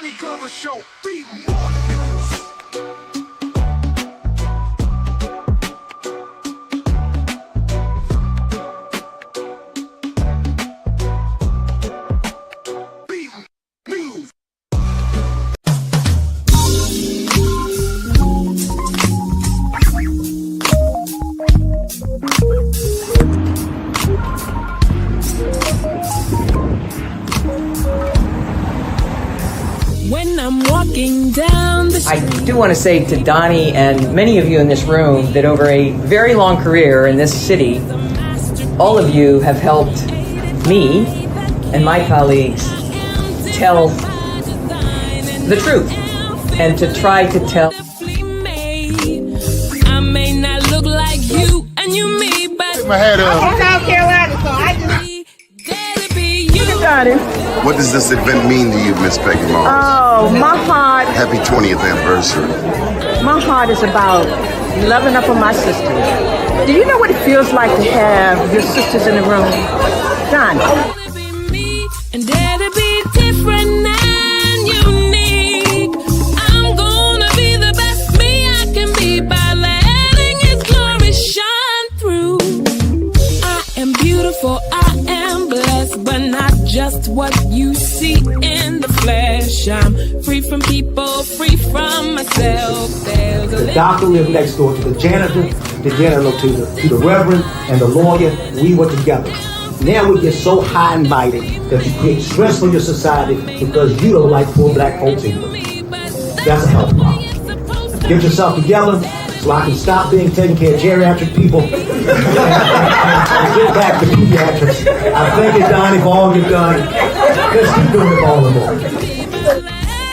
Donnie Glover Show. Be more. When I'm walking down the street. I do want to say to Doni and many of you in this room that over a very long career in this city, all of you have helped me and my colleagues tell the truth and to try to tell. I may not look like you and you me, but Take my hat off. I'm South Carolina, so I just. What does this event mean to you, Miss Peggy Moss? Oh, my heart, Happy 20th anniversary. my heart is about loving up on my sisters. Do you know what it feels like to have your sisters in the room? Done. And dare to be different and unique. I'm gonna be the best me I can be by letting His glory shine through. I am beautiful, I am blessed, but not just what you see in the flesh. I'm free from people, free from myself. There's The doctor lived next door to the janitor, to the reverend, and the lawyer. We were together. Now we get so high and mighty that you create stress for your society because you don't like poor black folks either. That's a health problem. Get yourself together so I can stop being taking care of geriatric people and get back to pediatrics. I thank you, Doni, for all you've done. Let's keep doing it all the more.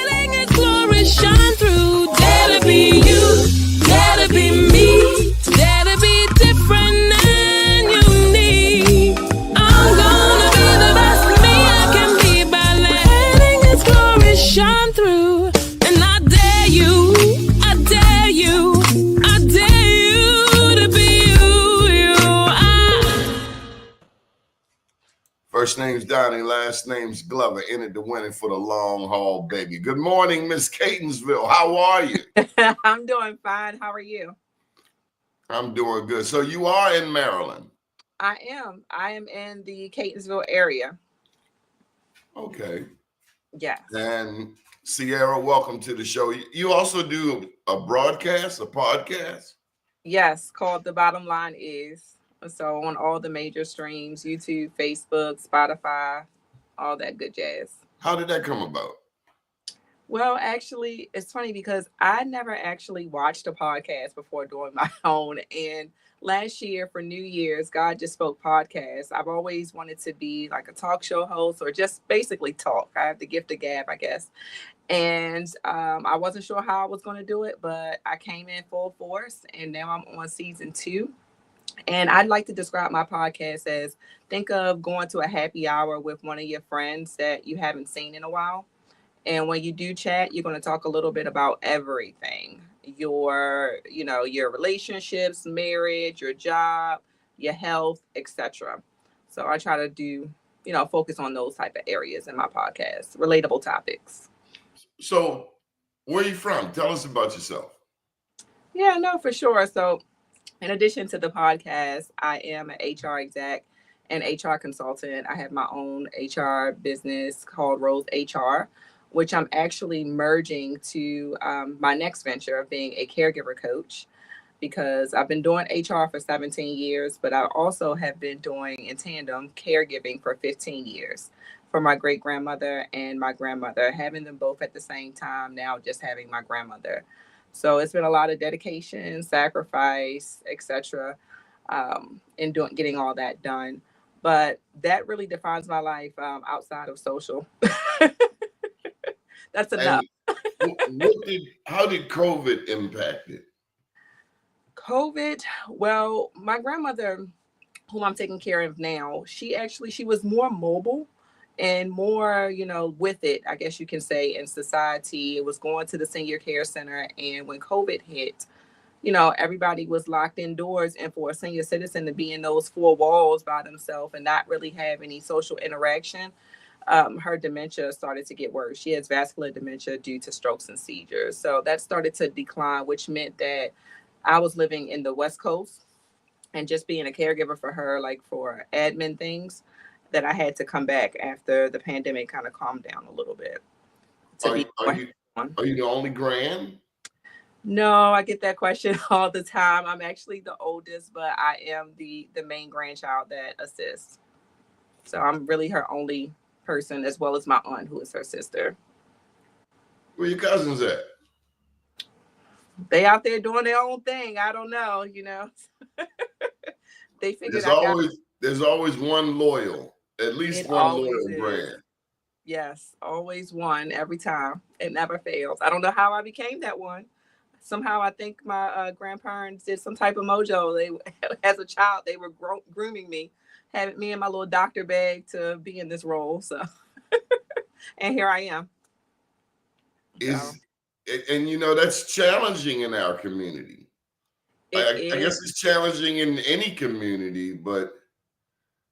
letting His glory shine through. Dare to be you, dare to be me, dare to be different and unique. I'm gonna be the best me I can be by letting His glory shine through. And I dare you, I dare you, I dare you to be you. First name's Donnie, last name's Glover. Entered the winning for the long haul, baby. Good morning, Miss Catonsville. How are you? I'm doing fine. How are you? I'm doing good. So you are in Maryland. I am. I am in the Catonsville area. Okay. Yes. And Sierra, welcome to the show. You also do a broadcast, a podcast? Yes, called The Bottom Line Is. So on all the major streams, YouTube, Facebook, Spotify, all that good jazz. How did that come about? Well, actually, it's funny because I never actually watched a podcast before doing my own. And last year for New Year's, God just spoke podcast. I've always wanted to be like a talk show host or just basically talk. I have the gift of gab, I guess. And I wasn't sure how I was going to do it, but I came in full force and now I'm on season 2. And I'd like to describe my podcast as think of going to a happy hour with one of your friends that you haven't seen in a while. And when you do chat, you're going to talk a little bit about everything, your relationships, marriage, your job, your health, etc. So I try to do, focus on those type of areas in my podcast, relatable topics. So where are you from? Tell us about yourself. Yeah, no, for sure. So in addition to the podcast, I am an HR exec and HR consultant. I have my own HR business called Rose HR, which I'm actually merging to my next venture of being a caregiver coach, because I've been doing HR for 17 years, but I also have been doing in tandem caregiving for 15 years for my great grandmother and my grandmother, having them both at the same time, now just having my grandmother. So it's been a lot of dedication, sacrifice, etc. In getting all that done. But that really defines my life outside of social. That's enough. How did COVID impact it? COVID, well, my grandmother, whom I'm taking care of now, she was more mobile and more, with it, I guess you can say, in society. It was going to the senior care center. And when COVID hit, everybody was locked indoors. And for a senior citizen to be in those 4 walls by themselves and not really have any social interaction, her dementia started to get worse. She has vascular dementia due to strokes and seizures. So that started to decline, which meant that I was living in the West Coast and just being a caregiver for her, like for admin things, that I had to come back after the pandemic kind of calmed down a little bit. To Are be you are you the only grand? No, I get that question all the time. I'm actually the oldest, but I am the main grandchild that assists. So I'm really her only person, as well as my aunt, who is her sister. Where your cousins at? They out there doing their own thing. I don't know, They figured There's always one loyal, at least it one always loyal is. grand. Yes, always one every time. It never fails. I don't know how I became that one. Somehow I think my grandparents did some type of mojo. They, as a child, they were grooming me, having me in my little doctor bag to be in this role. So, and here I am. And that's challenging in our community. I guess it's challenging in any community, but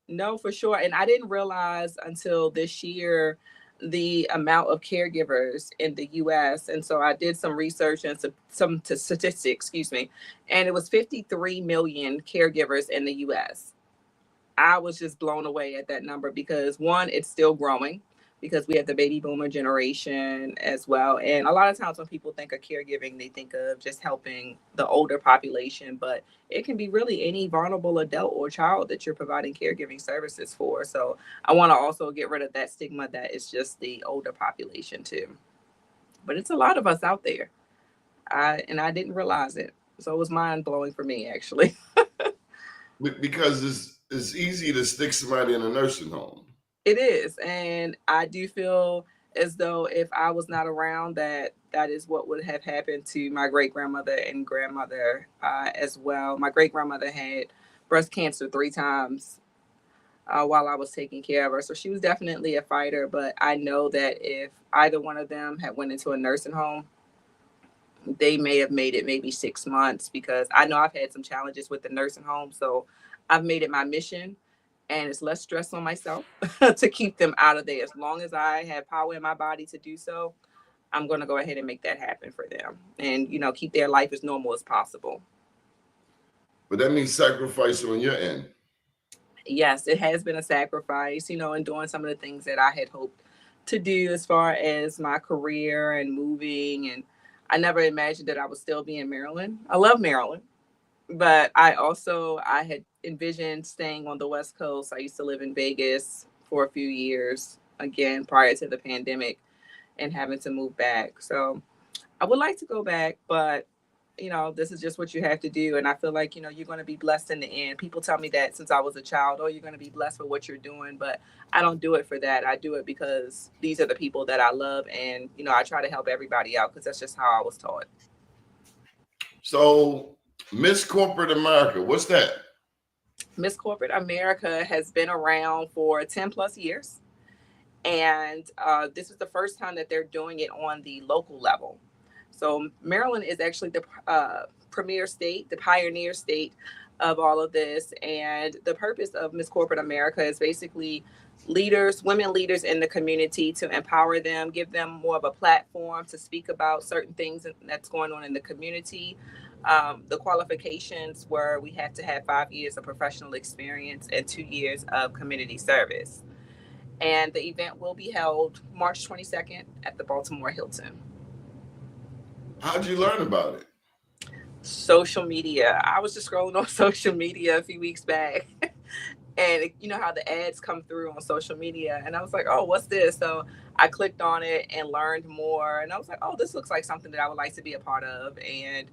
no, for sure. And I didn't realize until this year the amount of caregivers in the US. And so I did some research and some statistics, excuse me, and it was 53 million caregivers in the US. I was just blown away at that number because one, it's still growing because we have the baby boomer generation as well. And a lot of times when people think of caregiving, they think of just helping the older population, but it can be really any vulnerable adult or child that you're providing caregiving services for. So I want to also get rid of that stigma that it's just the older population too. But it's a lot of us out there. I didn't realize it. So it was mind blowing for me actually. because it's easy to stick somebody in a nursing home. It is. And I do feel as though if I was not around, that is what would have happened to my great grandmother and grandmother as well. My great grandmother had breast cancer 3 times while I was taking care of her. So she was definitely a fighter. But I know that if either one of them had went into a nursing home, they may have made it maybe 6 months, because I know I've had some challenges with the nursing home. So I've made it my mission, and it's less stress on myself to keep them out of there. As long as I have power in my body to do so, I'm going to go ahead and make that happen for them and, keep their life as normal as possible. But that means sacrifice on your end. Yes, it has been a sacrifice, in doing some of the things that I had hoped to do as far as my career and moving. And I never imagined that I would still be in Maryland. I love Maryland. But I had envisioned staying on the West Coast. I used to live in Vegas for a few years, again, prior to the pandemic, and having to move back. So I would like to go back, but, this is just what you have to do. And I feel like, you're going to be blessed in the end. People tell me that since I was a child, oh, you're going to be blessed for what you're doing. But I don't do it for that. I do it because these are the people that I love. And, I try to help everybody out because that's just how I was taught. So Miss Corporate America, what's that? Miss Corporate America has been around for 10 plus years. And this is the first time that they're doing it on the local level. So Maryland is actually the premier state, the pioneer state of all of this. And the purpose of Miss Corporate America is basically women leaders in the community, to empower them, give them more of a platform to speak about certain things that's going on in the community. The qualifications were we have to have 5 years of professional experience and 2 years of community service. And the event will be held March 22nd at the Baltimore Hilton. How'd you learn about it? Social media. I was just scrolling on social media a few weeks back. And you know how the ads come through on social media. And I was like, oh, what's this? So I clicked on it and learned more. And I was like, oh, this looks like something that I would like to be a part of. And,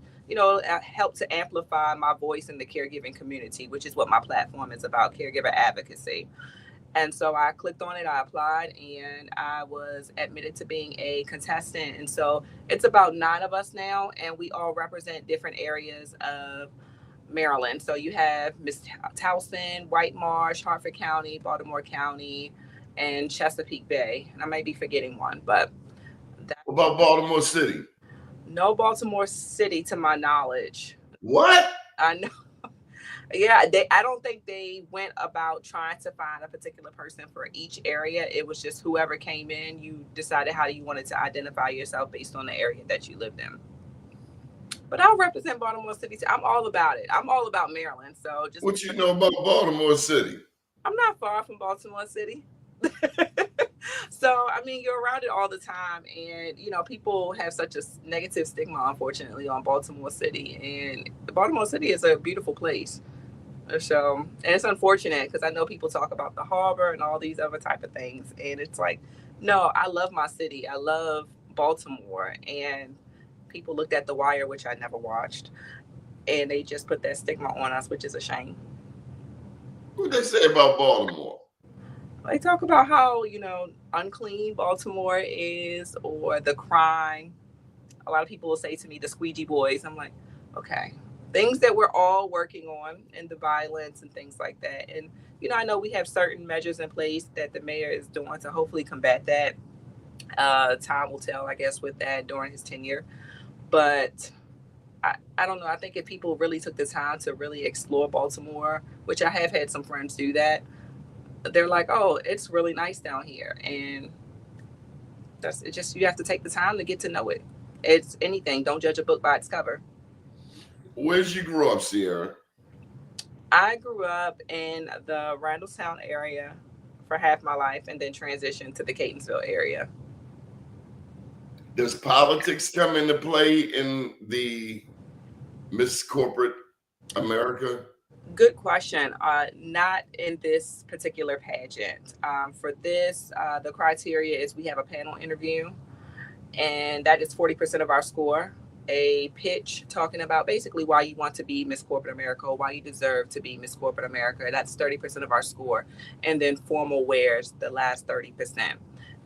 help to amplify my voice in the caregiving community, which is what my platform is about, caregiver advocacy. And so I clicked on it, I applied, and I was admitted to being a contestant. And so it's about 9 of us now, and we all represent different areas of Maryland. So you have Miss Towson, White Marsh, Hartford County, Baltimore County, and Chesapeake Bay. And I may be forgetting one, but what about Baltimore City? No Baltimore City to my knowledge. What? I know. Yeah, I don't think they went about trying to find a particular person for each area. It was just whoever came in, you decided how you wanted to identify yourself based on the area that you lived in. But I'll represent Baltimore City. I'm all about it. I'm all about Maryland. So just What you know about Baltimore City? I'm not far from Baltimore City. So, I mean, you're around it all the time. And, people have such a negative stigma, unfortunately, on Baltimore City. And Baltimore City is a beautiful place. So, and it's unfortunate because I know people talk about the harbor and all these other type of things. And it's like, no, I love my city. I love Baltimore. And people looked at The Wire, which I never watched. And they just put that stigma on us, which is a shame. What they say about Baltimore? They talk about how, unclean Baltimore is, or the crime. A lot of people will say to me, the squeegee boys. I'm like, okay. Things that we're all working on, and the violence and things like that. And, I know we have certain measures in place that the mayor is doing to hopefully combat that. Time will tell, I guess, with that during his tenure. But I don't know. I think if people really took the time to really explore Baltimore, which I have had some friends do that, they're like, oh, it's really nice down here. And that's it. Just, you have to take the time to get to know it. It's anything. Don't judge a book by its cover. Where did you grow up, Sierra? I grew up in the Randallstown area for half my life and then transitioned to the Catonsville area. Does politics come into play in the Miss Corporate America? Good question. Not in this particular pageant. For this, the criteria is we have a panel interview, and that is 40% of our score. A pitch talking about basically why you want to be Miss Corporate America, or why you deserve to be Miss Corporate America. That's 30% of our score. And then formal wears, the last 30%.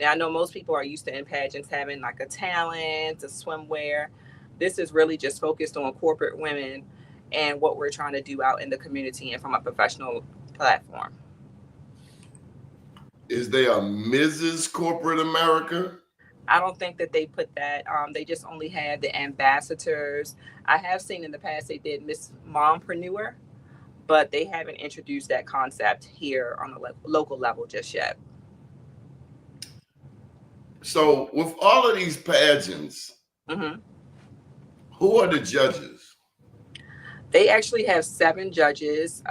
Now, I know most people are used to in pageants having like a talent, a swimwear. This is really just focused on corporate women and what we're trying to do out in the community and from a professional platform. Is there a Mrs. Corporate America? I don't think that they put that. They just only had the ambassadors. I have seen in the past they did Miss Mompreneur, but they haven't introduced that concept here on the local level just yet. So with all of these pageants, who are the judges? They actually have 7 judges.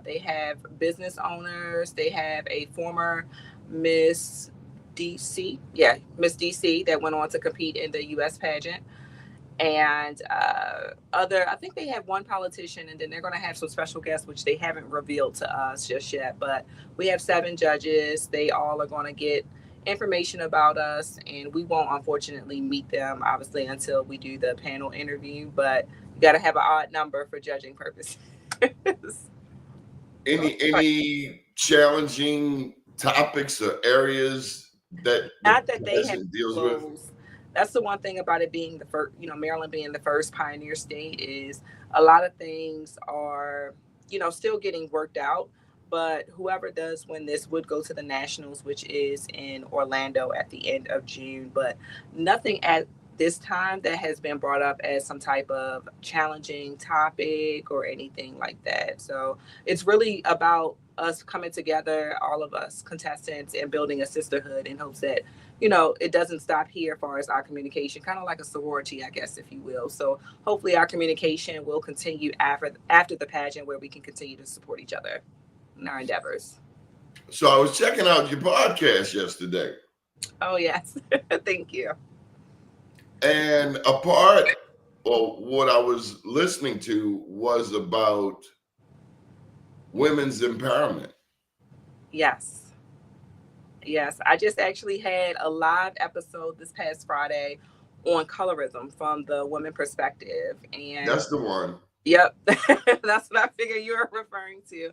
They have business owners. They have a former Miss DC. Yeah, Miss DC that went on to compete in the U.S. pageant. And I think they have one politician, and then they're going to have some special guests, which they haven't revealed to us just yet. But we have 7 judges. They all are going to get information about us, and we won't unfortunately meet them, obviously, until we do the panel interview. But you got to have an odd number for judging purposes. Any challenging topics or areas that not that they have deals closed. with? That's the one thing about it being the first, Maryland being the first pioneer state, is a lot of things are, still getting worked out. But whoever does win this would go to the Nationals, which is in Orlando at the end of June. But nothing at this time that has been brought up as some type of challenging topic or anything like that. So it's really about us coming together, all of us contestants, and building a sisterhood in hopes that, it doesn't stop here as far as our communication, kind of like a sorority, I guess, if you will. So hopefully our communication will continue after the pageant, where we can continue to support each other in our endeavors. So I was checking out your podcast yesterday. Oh, yes. Thank you. And what I was listening to was about women's empowerment. Yes. I just actually had a live episode this past Friday on colorism from the women perspective. And that's the one. Yep. That's what I figured you were referring to.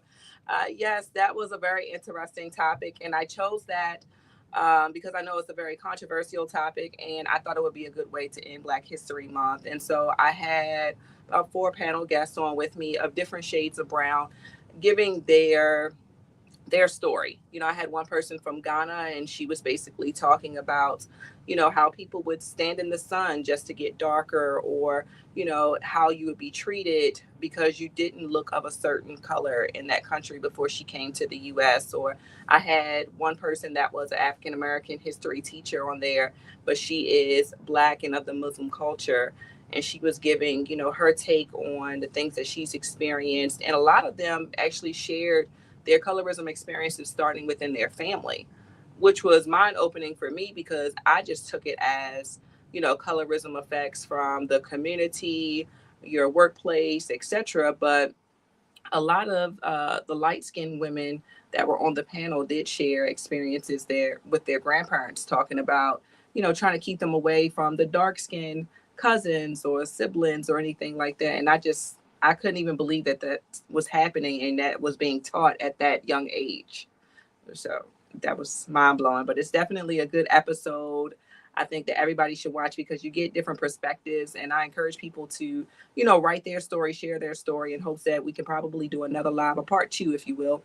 Yes, that was a very interesting topic. And I chose that because I know it's a very controversial topic, and I thought it would be a good way to end Black History Month. And so I had 4 panel guests on with me of different shades of brown, giving their their story. I had one person from Ghana, and she was basically talking about, how people would stand in the sun just to get darker, or, how you would be treated because you didn't look of a certain color in that country before she came to the US. Or I had one person that was an African American history teacher on there, but she is Black and of the Muslim culture. And she was giving, her take on the things that she's experienced. And a lot of them actually shared their colorism experiences starting within their family, which was mind opening for me because I just took it as, colorism effects from the community, your workplace, etc. But a lot of the light skinned women that were on the panel did share experiences there with their grandparents, talking about, trying to keep them away from the dark skinned cousins or siblings or anything like that. And I couldn't even believe that that was happening and that was being taught at that young age. So that was mind blowing, but it's definitely a good episode. I think that everybody should watch because you get different perspectives. And I encourage people to, write their story, share their story, in hopes that we can probably do another live, a part 2, if you will,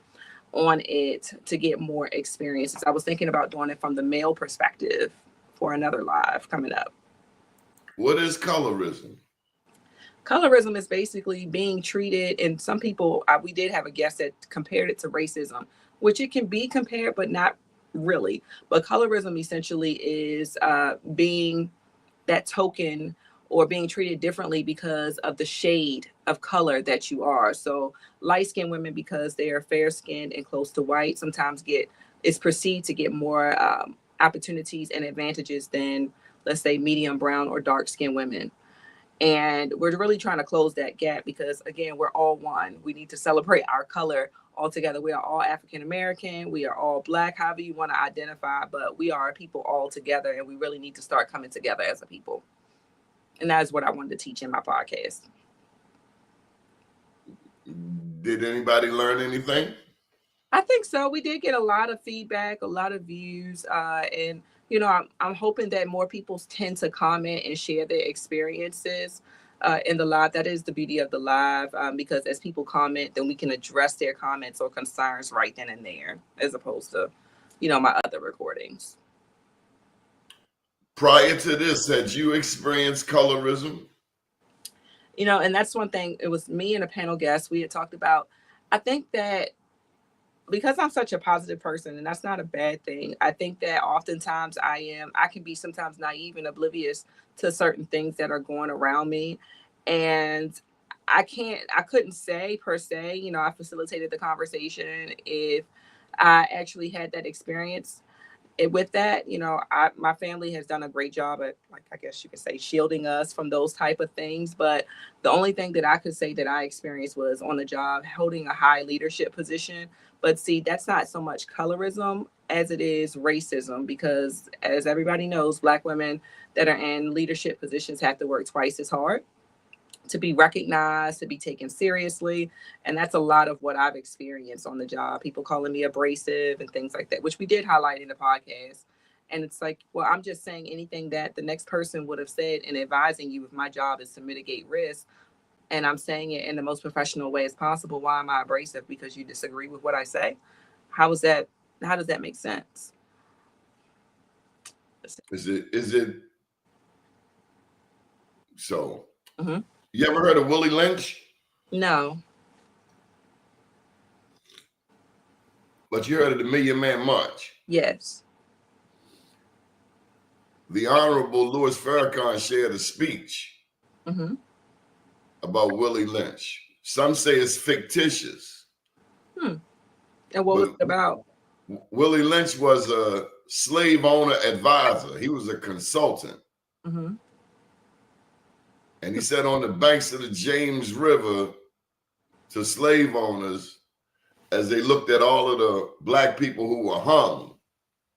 on it to get more experiences. I was thinking about doing it from the male perspective for another live coming up. What is colorism? Colorism is basically being treated, and some people, we did have a guest that compared it to racism, which it can be compared, but not really. But colorism essentially is being that token or being treated differently because of the shade of color that you are. So light-skinned women, because they are fair-skinned and close to white, sometimes it's perceived to get more opportunities and advantages than, let's say, medium brown or dark-skinned women. And we're really trying to close that gap because, again, we're all one. We need to celebrate our color all together. We are all African American. We are all Black, however you want to identify, but we are people all together, and we really need to start coming together as a people. And that is what I wanted to teach in my podcast. Did anybody learn anything? I think so. We did get a lot of feedback, a lot of views, and I'm hoping that more people tend to comment and share their experiences in the live. That is the beauty of the live, because as people comment, then we can address their comments or concerns right then and there, as opposed to, my other recordings. Prior to this, had you experienced colorism? And that's one thing. It was me and a panel guest. We had talked about, I think that because I'm such a positive person, and that's not a bad thing, I think that oftentimes I can be sometimes naive and oblivious to certain things that are going around me. And I couldn't say per se, I facilitated the conversation if I actually had that experience. And with that, my family has done a great job at, like, I guess you could say, shielding us from those type of things. But the only thing that I could say that I experienced was on the job, holding a high leadership position. But see, that's not so much colorism as it is racism, because as everybody knows, Black women that are in leadership positions have to work twice as hard to be recognized, to be taken seriously. And that's a lot of what I've experienced on the job. People calling me abrasive and things like that, which we did highlight in the podcast. And it's like, well, I'm just saying anything that the next person would have said in advising you if my job is to mitigate risk. And I'm saying it in the most professional way as possible. Why am I abrasive? Because you disagree with what I say? How does that make sense? Is it so? Mm-hmm. You ever heard of Willie Lynch? No. But you heard of the Million Man March? Yes. The Honorable Louis Farrakhan shared a speech Mm-hmm. about Willie Lynch. Some say it's fictitious. And what was it about? Willie Lynch was a slave owner advisor. He was a consultant. Mm-hmm. And he sat on the banks of the James River to slave owners as they looked at all of the Black people who were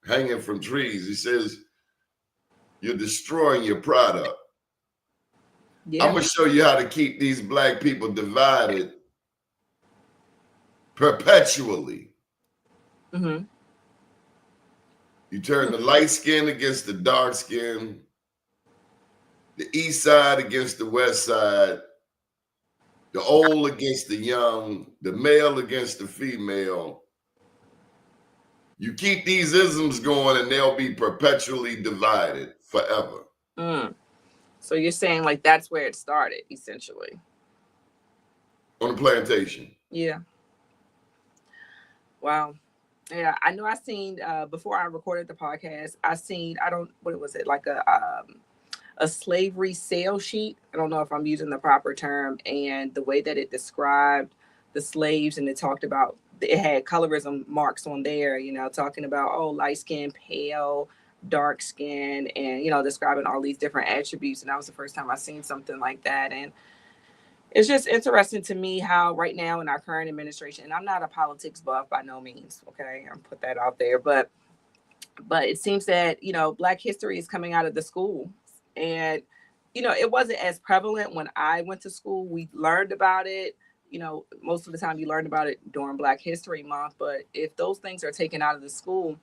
hanging from trees. He says, "You're destroying your product. Yeah. I'm going to show you how to keep these Black people divided perpetually." Mm-hmm. You turn the light skin against the dark skin, the east side against the west side, the old against the young, the male against the female. You keep these isms going and they'll be perpetually divided forever. So you're saying like that's where it started, essentially. On the plantation. Yeah. Wow. Yeah, I know I seen before I recorded the podcast, what was it, like a slavery sale sheet. I don't know if I'm using the proper term, and the way that it described the slaves, and it talked about, it had colorism marks on there, talking about, light skin, pale, dark skin, and, describing all these different attributes. And that was the first time I seen something like that. And it's just interesting to me how right now in our current administration, and I'm not a politics buff by no means, okay, I'll put that out there, but it seems that, Black history is coming out of the school. And, it wasn't as prevalent when I went to school. We learned about it. Most of the time you learned about it during Black History Month. But if those things are taken out of the school,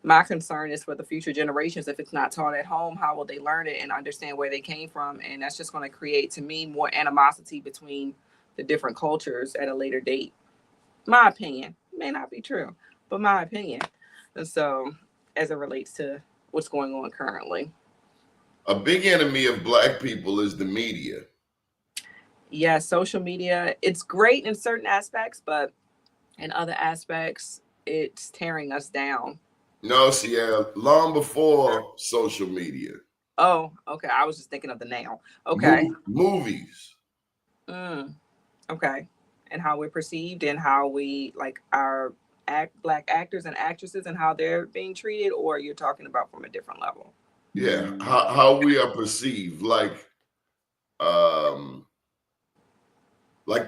my concern is for the future generations. If it's not taught at home, how will they learn it and understand where they came from? And that's just going to create, to me, more animosity between the different cultures at a later date. My opinion. May not be true, but my opinion. And so, as it relates to what's going on currently. A big enemy of Black people is the media. Yeah, social media, it's great in certain aspects, but in other aspects, it's tearing us down. No, Sierra, long before social media. Oh, okay. I was just thinking of the now. Okay. Movies. Okay. And how we're perceived and how we, like, our Black actors and actresses and how they're being treated, or you're talking about from a different level? Yeah, how we are perceived, like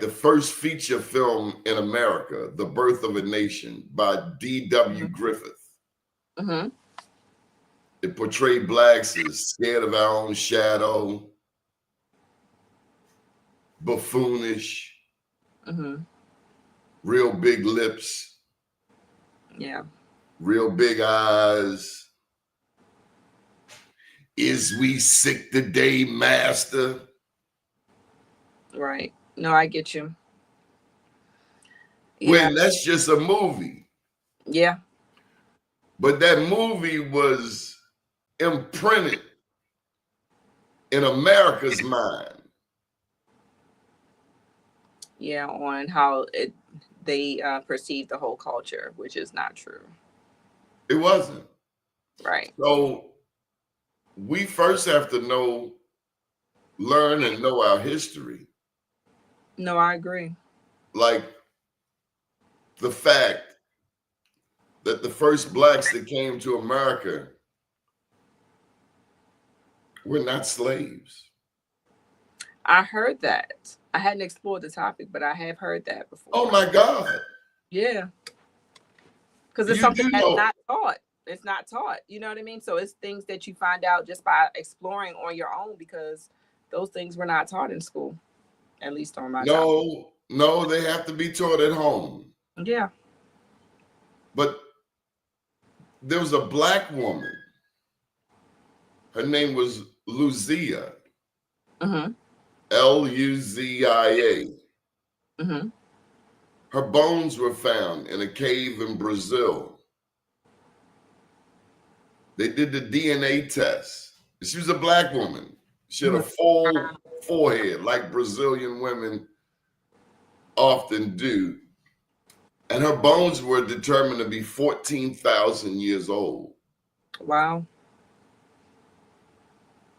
the first feature film in America, The Birth of a Nation by D.W. Griffith. It portrayed Blacks as scared of our own shadow, buffoonish, real big lips, real big eyes. Is we sick today, master? Right. No, I get you. When that's just a movie. Yeah. But that movie was imprinted in America's mind. Yeah, on how they perceive the whole culture, which is not true. It wasn't. Right. So we first have to learn and know our history. No, I agree. Like the fact that the first Blacks that came to America were not slaves. I heard that. I hadn't explored the topic, but I have heard that before. Oh my God. Yeah. Because it's something that's not taught. It's not taught. You know what I mean? So it's things that you find out just by exploring on your own, because those things were not taught in school, at least on my time. No, they have to be taught at home. Yeah. But there was a Black woman. Her name was Luzia. Luzia. Her bones were found in a cave in Brazil. They did the DNA test. She was a Black woman. She had a full forehead, like Brazilian women often do. And her bones were determined to be 14,000 years old. Wow.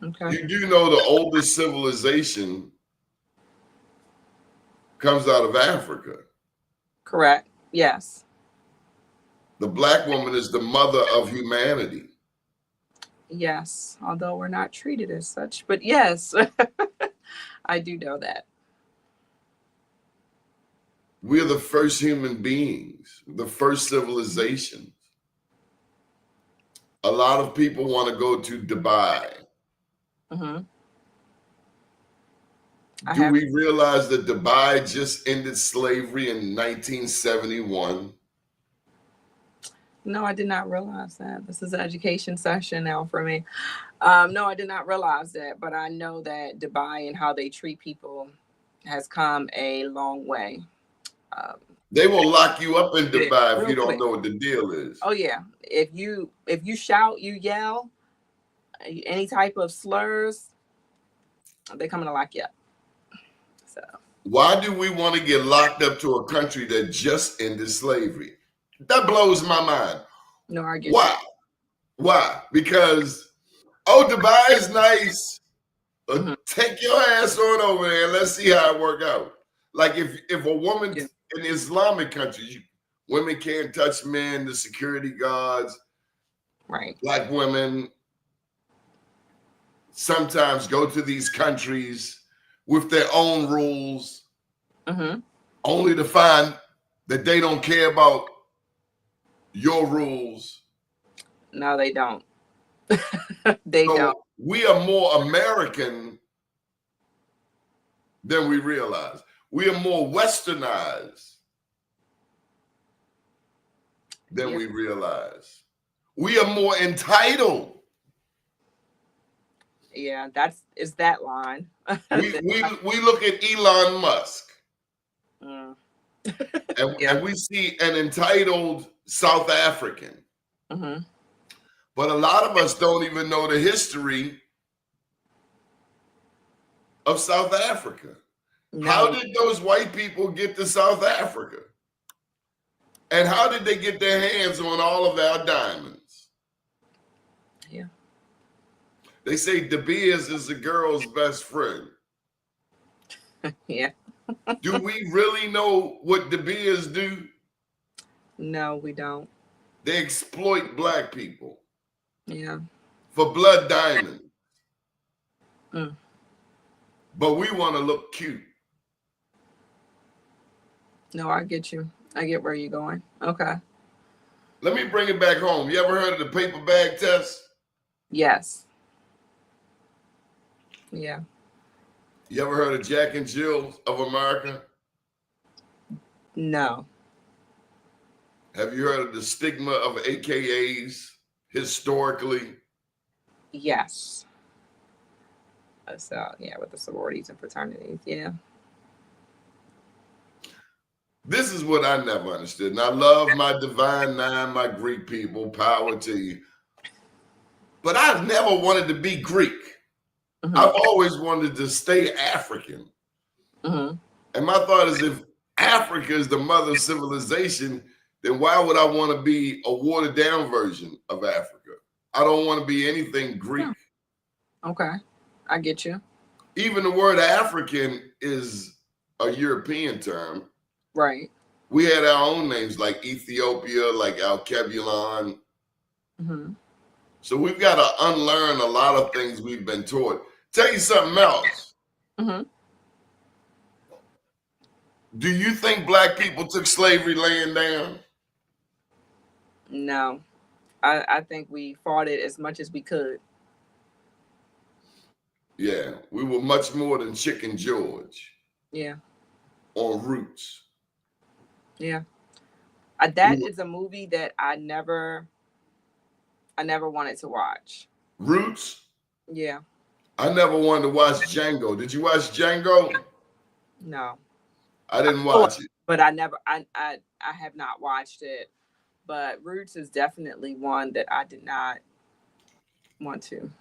Okay. You do know the oldest civilization comes out of Africa. Correct. Yes. The Black woman is the mother of humanity. Yes. Although we're not treated as such, but yes, I do know that. We're the first human beings, the first civilizations. A lot of people want to go to Dubai. Do we realize that Dubai just ended slavery in 1971? No, I did not realize that. This is an education session now for me. No, I did not realize that, but I know that Dubai and how they treat people has come a long way. They will lock you up in Yeah, Dubai if real you don't quick. know what the deal is. Oh yeah. If you shout, you yell, any type of slurs, they're coming to lock you up. So Why do we want to get locked up to a country that just ended slavery? That blows my mind. no, I get Why? Why? Because, oh, Dubai is nice. Mhm. Take your ass on over there and let's see how it work out. Like if a woman Yeah. in Islamic countries, women can't touch men, the security guards, Right. black women sometimes go to these countries with their own rules, Mm-hmm. only to find that they don't care about your rules. No, they don't. They So don't. we are more American than we realize. We are more westernized than Yeah. we realize. We are more entitled. Yeah, it's that line. We look at Elon Musk Mm. and, Yeah. and we see an entitled South African. Mm-hmm. But a lot of us don't even know the history of South Africa. No. How did those white people get to South Africa? And how did they get their hands on all of our diamonds? Yeah. They say De Beers is a girl's best friend. Yeah. Do we really know what De Beers do? No, we don't. They exploit black people Yeah. for blood diamonds. Mm. But we want to look cute. No, I get you. I get where you're going. Okay. Let me bring it back home. You ever heard of the paper bag test? Yes. Yeah. You ever heard of Jack and Jill of America? No. Have you heard of the stigma of AKAs historically? Yes. So yeah, with the sororities and fraternities. Yeah. This is what I never understood. And I love my divine nine, my Greek people, power to you. But I've never wanted to be Greek. Mm-hmm. I've always wanted to stay African. Mm-hmm. And my thought is if Africa is the mother of civilization, then why would I want to be a watered down version of Africa? I don't want to be anything Greek. Okay. I get you. Even the word African is a European term. Right. We had our own names like Ethiopia, like Alkebulon. Mm-hmm. So we've got to unlearn a lot of things we've been taught. Tell you something else. Mm-hmm. Do you think black people took slavery laying down? No. I think we fought it as much as we could. Yeah, we were much more than Chicken George Yeah. on Roots. Yeah. That is a movie that I never wanted to watch. Roots? Yeah. I never wanted to watch Django. Did you watch Django? No. I didn't watch it. But I have not watched it. But Roots is definitely one that I did not want to.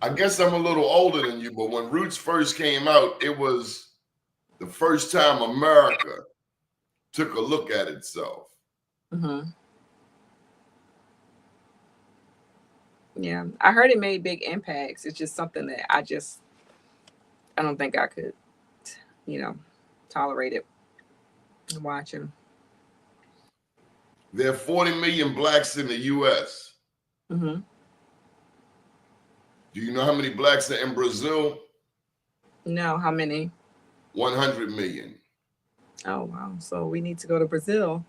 I guess I'm a little older than you, but when Roots first came out, it was the first time America took a look at itself. Mm-hmm. Yeah, I heard it made big impacts. It's just something that I don't think I could, tolerate it watching. There are 40 million blacks in the U.S. Mm-hmm. Do you know how many blacks are in Brazil? No, how many? 100 million. Oh, wow. So we need to go to Brazil.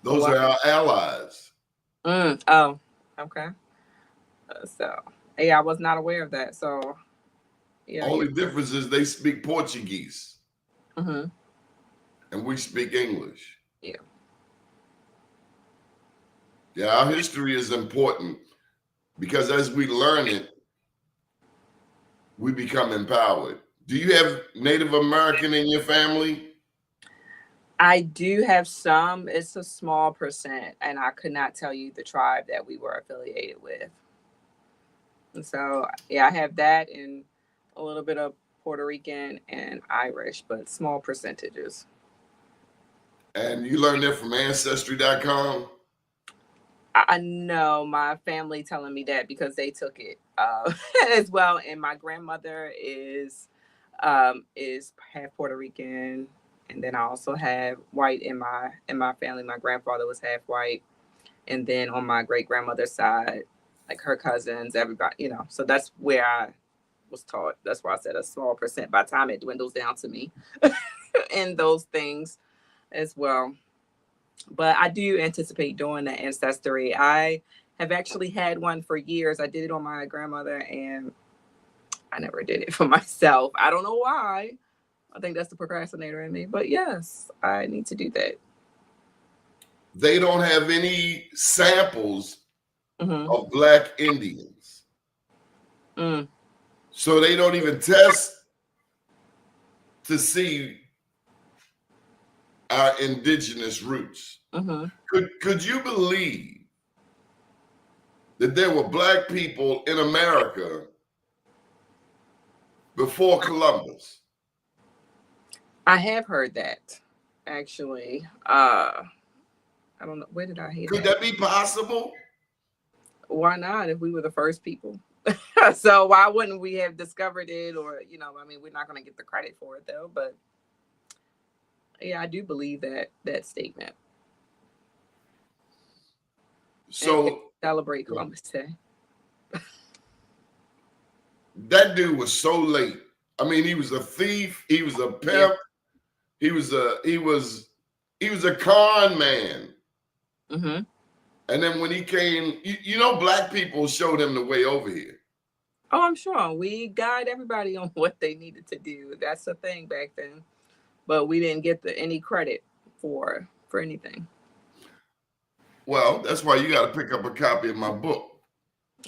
Those are our allies. Oh, okay. I was not aware of that. So, yeah. Only difference is they speak Portuguese. Mm-hmm. And we speak English. Yeah. Yeah, our history is important because as we learn it, we become empowered. Do you have Native American in your family? I do have some. It's a small percent, and I could not tell you the tribe that we were affiliated with. And so, yeah, I have that and a little bit of Puerto Rican and Irish, but small percentages. And you learned that from Ancestry.com? I know my family telling me that because they took it as well. And my grandmother is half Puerto Rican, and then I also have white in my family. My grandfather was half white, and then on my great grandmother's side, like her cousins, everybody, you know. So that's where I was taught. That's why I said a small percent. By the time it dwindles down to me, and those things as well. But I do anticipate doing the ancestry. I have actually had one for years. I did it on my grandmother, and I never did it for myself. I don't know why. I think that's the procrastinator in me. But yes, I need to do that. They don't have any samples Mm-hmm. of Black Indians. Mm. So they don't even test to see our indigenous roots. Mm-hmm. Could you believe that there were Black people in America before Columbus? I have heard that, actually. I don't know. Where did I hear Could that? that be possible? Why not if we were the first people? So why wouldn't we have discovered it? Or, you know, I mean, we're not going to get the credit for it, though. But yeah, I do believe that statement. So celebrate Columbus Day. that dude was so late. I mean, he was a thief. He was a pimp. He was a con man. Mm-hmm. And then when he came, you know, Black people showed him the way over here. Oh, I'm sure we guide everybody on what they needed to do. That's the thing back then, but we didn't get any credit for anything. Well, that's why you got to pick up a copy of my book.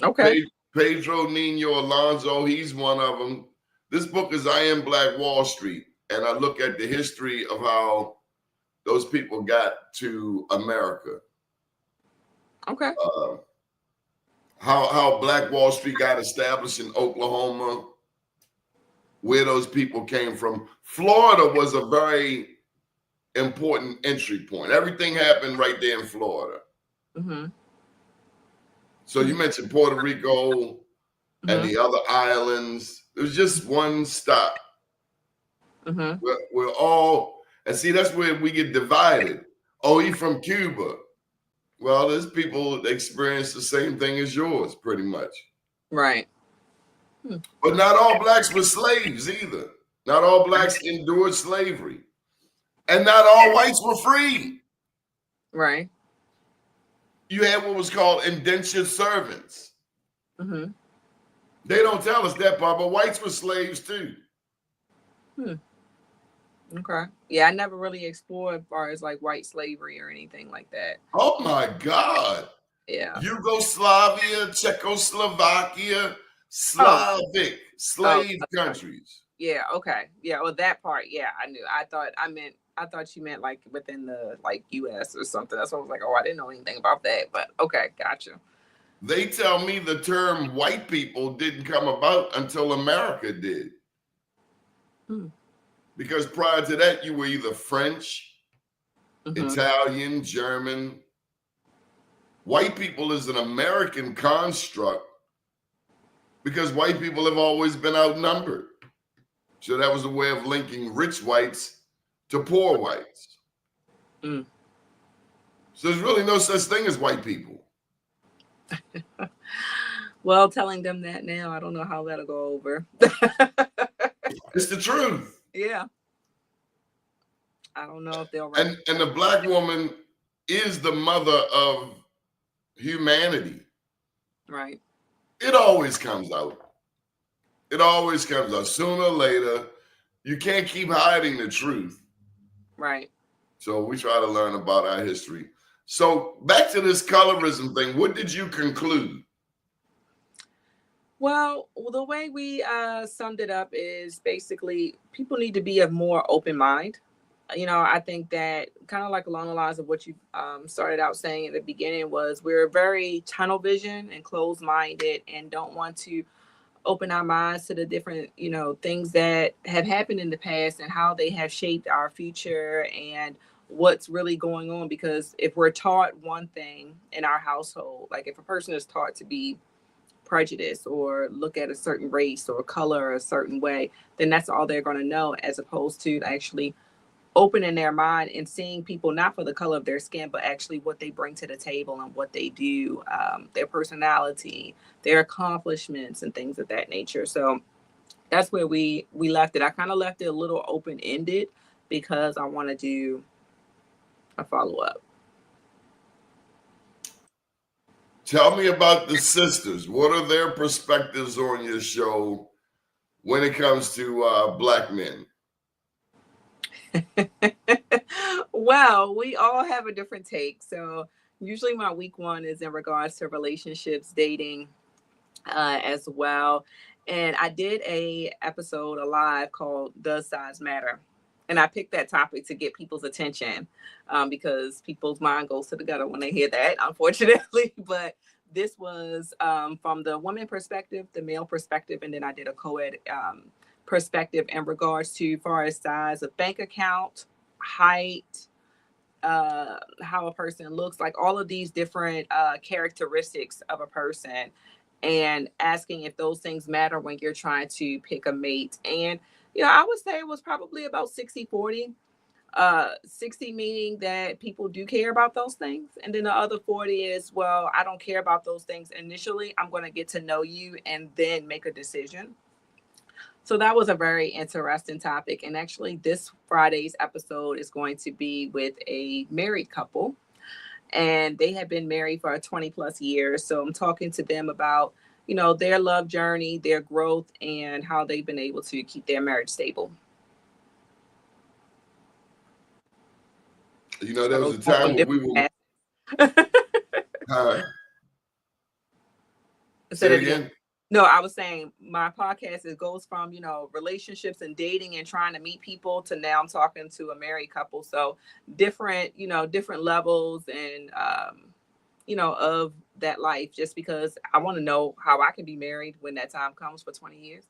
Okay. Pedro Nino Alonso, he's one of them. This book is I Am Black Wall Street, and I look at the history of how those people got to America. Okay. How Black Wall Street got established in Oklahoma, where those people came from. Florida was a very important entry point. Everything happened right there in Florida. Mm-hmm. So you mentioned Puerto Rico and the other islands. It was just one stop. Mm-hmm. We're all, and see, that's where we get divided. Oh, he from Cuba. Well, there's people that experience the same thing as yours, pretty much. Right. But not all Blacks were slaves either. Not all Blacks endured slavery. And not all whites were free. Right. You had what was called indentured servants. Mm-hmm. They don't tell us that part, but whites were slaves too. Okay. Yeah, I never really explored as far as like white slavery or anything like that. Oh my God. Yeah. Yugoslavia, Czechoslovakia, Slavic, slave countries. Yeah, okay. Yeah, well that part, yeah, I knew. I thought you meant like within the like US or something. That's why I was like, oh, I didn't know anything about that. But okay, gotcha. They tell me the term white people didn't come about until America did. Because prior to that, you were either French, Italian, German. White people is an American construct because white people have always been outnumbered. So that was a way of linking rich whites to poor whites. So there's really no such thing as white people. Well, telling them that now, I don't know how that'll go over. It's the truth. Yeah. I don't know if they'll. And the Black woman is the mother of humanity. Right. It always comes out. It always comes out. Sooner or later, you can't keep hiding the truth. Right. So we try to learn about our history. So back to this colorism thing, what did you conclude? Well, the way we summed it up is basically people need to be of more open mind I think that kind of like along the lines of what you started out saying at the beginning was we're very tunnel vision and closed minded and don't want to open our minds to the different, things that have happened in the past and how they have shaped our future and what's really going on. Because if we're taught one thing in our household, like if a person is taught to be prejudiced or look at a certain race or color a certain way, then that's all they're going to know, as opposed to actually opening their mind and seeing people not for the color of their skin, but actually what they bring to the table and what they do, their personality, their accomplishments, and things of that nature. So that's where we left it. I kind of left it a little open ended because I want to do a follow up. Tell me about the sisters. What are their perspectives on your show when it comes to Black men? Well, we all have a different take. So usually my week one is in regards to relationships, dating, as well. And I did a episode, a live called Does Size Matter? And I picked that topic to get people's attention because people's mind goes to the gutter when they hear that, unfortunately. But this was from the woman perspective, the male perspective, and then I did a co-ed perspective in regards to far as size of bank account, height, how a person looks, like all of these different characteristics of a person, and asking if those things matter when you're trying to pick a mate. And I would say it was probably about 60-40. 60 meaning that people do care about those things, and then the other 40 is, well, I don't care about those things initially. I'm going to get to know you and then make a decision. So that was a very interesting topic. And actually this Friday's episode is going to be with a married couple, and they have been married for 20 plus years. So I'm talking to them about, their love journey, their growth, and how they've been able to keep their marriage stable. There was a time when we were. Say it again. No, I was saying my podcast, it goes from, relationships and dating and trying to meet people to now I'm talking to a married couple. So different levels and, of that life, just because I want to know how I can be married when that time comes for 20 years,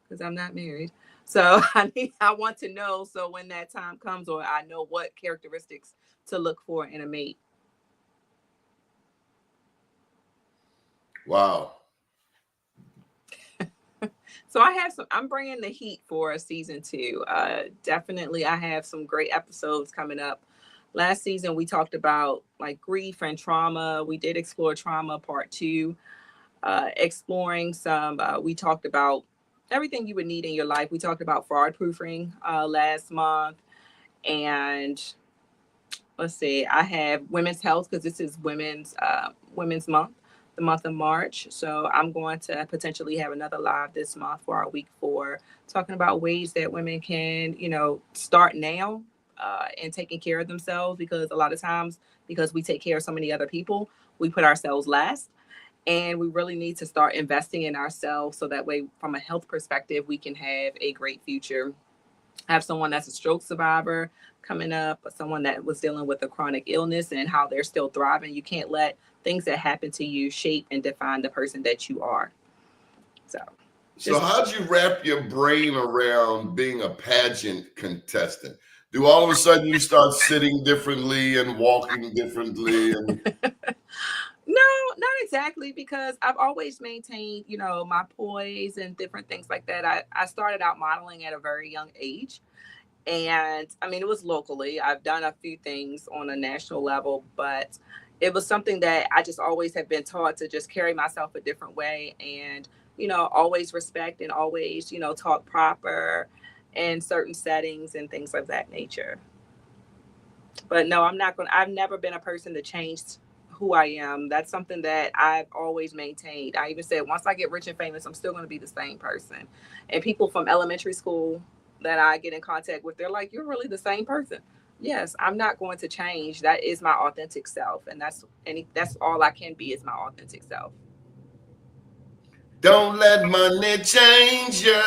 because I'm not married. So I want to know. So when that time comes, or I know what characteristics to look for in a mate. Wow. So I'm bringing the heat for season 2. Definitely, I have some great episodes coming up. Last season, we talked about like grief and trauma. We did explore trauma part 2, exploring some, we talked about everything you would need in your life. We talked about fraud proofing last month. And let's see, I have women's health, because this is women's month, the month of March. So I'm going to potentially have another live this month for our week 4, talking about ways that women can, start now and taking care of themselves, because a lot of times, because we take care of so many other people, we put ourselves last. And we really need to start investing in ourselves, so that way, from a health perspective, we can have a great future. I have someone that's a stroke survivor coming up, someone that was dealing with a chronic illness and how they're still thriving. You can't let things that happen to you shape and define the person that you are. So how'd you wrap your brain around being a pageant contestant? Do all of a sudden you start sitting differently and walking differently? No, not exactly, because I've always maintained, my poise and different things like that. I started out modeling at a very young age. And it was locally. I've done a few things on a national level, but it was something that I just always have been taught to just carry myself a different way and, always respect and always, talk proper in certain settings and things of that nature. But no, I've never been a person to change who I am. That's something that I've always maintained. I even said, once I get rich and famous, I'm still going to be the same person. And people from elementary school that I get in contact with, they're like, you're really the same person. Yes, I'm not going to change. That is my authentic self. And that's all I can be, is my authentic self. Don't let money change you.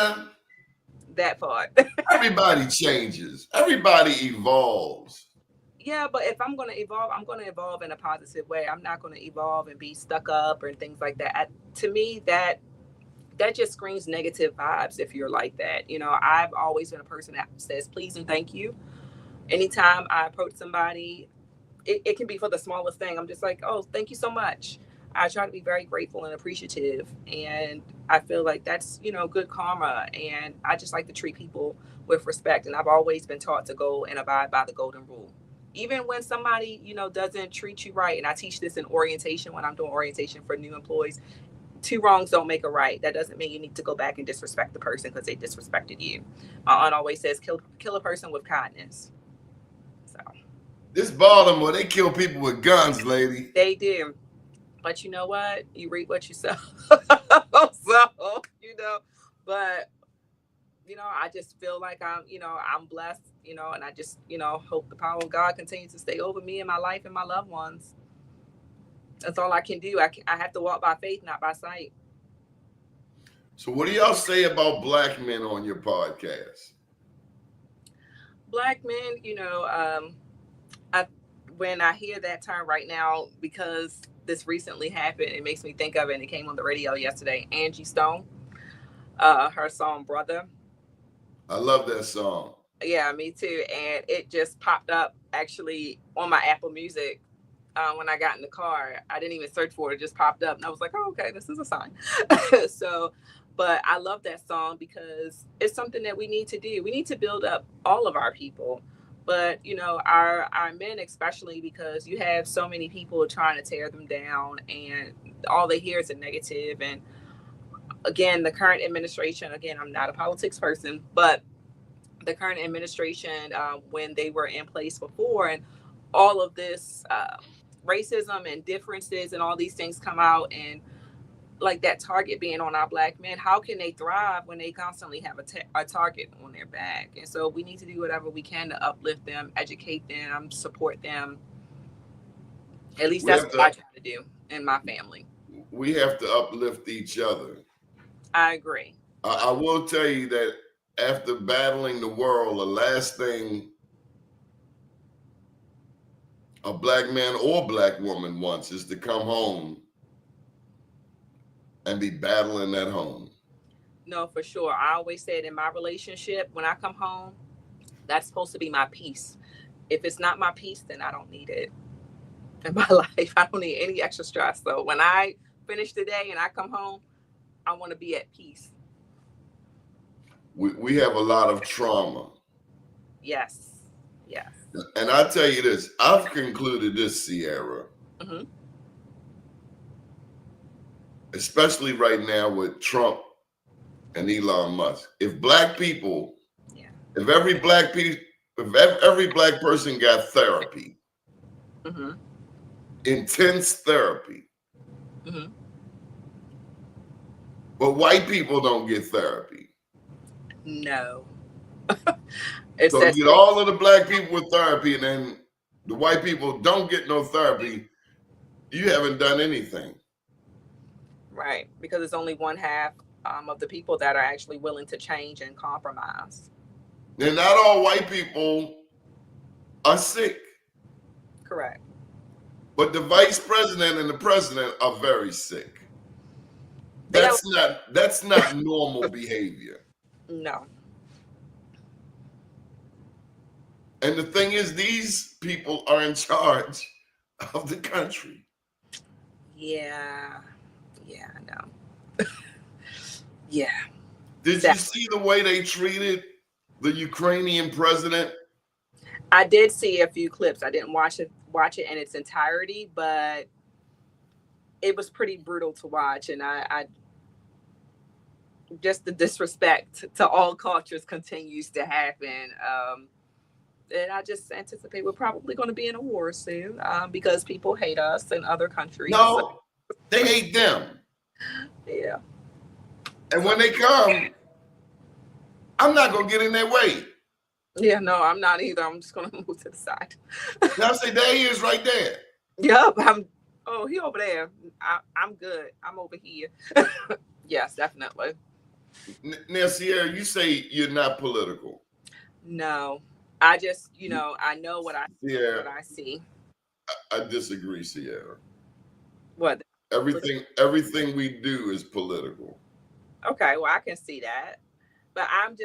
that part. Everybody changes. Everybody evolves. Yeah, but if I'm going to evolve, I'm going to evolve in a positive way. I'm not going to evolve and be stuck up or things like that. To me, that just screams negative vibes if you're like that. You know, I've always been a person that says please and thank you. Anytime I approach somebody, it can be for the smallest thing. I'm just like, oh, thank you so much. I try to be very grateful and appreciative. And I feel like that's, you know, good karma. And I just like to treat people with respect. And I've always been taught to go and abide by the golden rule. Even when somebody, you know, doesn't treat you right. And I teach this in orientation when I'm doing orientation for new employees. 2 wrongs don't make a right. That doesn't mean you need to go back and disrespect the person because they disrespected you. My aunt always says, kill a person with kindness. So This Baltimore, they kill people with guns, lady. they do. But you know what? You reap what you sow. So, you know, but, you know, I just feel like I'm blessed, you know, and I just, you know, hope the power of God continues to stay over me and my life and my loved ones. That's all I can do. I have to walk by faith, not by sight. So what do y'all say about black men on your podcast? Black men, you know, when I hear that term right now, because this recently happened, it makes me think of it, and it came on the radio yesterday. Angie Stone, her song Brother. I love that song. Yeah, me too. And it just popped up actually on my Apple Music when I got in the car. I didn't even search for it. It just popped up. And I was like, oh, okay, this is a sign. So, but I love that song because it's something that we need to do. We need to build up all of our people. But, you know, our men especially, because you have so many people trying to tear them down and all they hear is a negative. And again, the current administration, again, I'm not a politics person, but the current administration, when they were in place before and all of this racism and differences and all these things come out, and like that target being on our black men, how can they thrive when they constantly have a target on their back? And so we need to do whatever we can to uplift them, educate them, support them. At least that's what I try to do in my family. We have to uplift each other. I agree. I will tell you that after battling the world, the last thing a black man or black woman wants is to come home and be battling at home. No, for sure. I always said in my relationship, when I come home, that's supposed to be my peace. If it's not my peace, then I don't need it in my life. I don't need any extra stress. So when I finish the day and I come home, I want to be at peace. We have a lot of trauma. Yes. Yes. And I tell you this, I've concluded this, Sierra. Mm-hmm. Especially right now with Trump and Elon Musk. If black people, if every black person got therapy, mm-hmm. intense therapy, mm-hmm. but white people don't get therapy. No. So you get all of the black people with therapy and then the white people don't get no therapy, you haven't done anything. Right, because it's only one half of the people that are actually willing to change and compromise. And not all white people are sick. Correct. But the vice president and the president are very sick. That's not normal behavior. No. And the thing is, these people are in charge of the country. Yeah. Yeah, I know. Yeah. Did you see the way they treated the Ukrainian president? I did see a few clips. I didn't watch it in its entirety, but it was pretty brutal to watch. And I just the disrespect to all cultures continues to happen. And I just anticipate we're probably going to be in a war soon because people hate us in other countries. No, they hate them. Yeah. And when they come, I'm not going to get in their way. Yeah, no, I'm not either. I'm just going to move to the side. Now say, there he is right there. Yep. He over there. I'm good. I'm over here. Yes, definitely. Now, Sierra, you say you're not political. No, I just, I know what Yeah, I see. I disagree, Sierra. What? Everything we do is political. Okay, well, I can see that. But I'm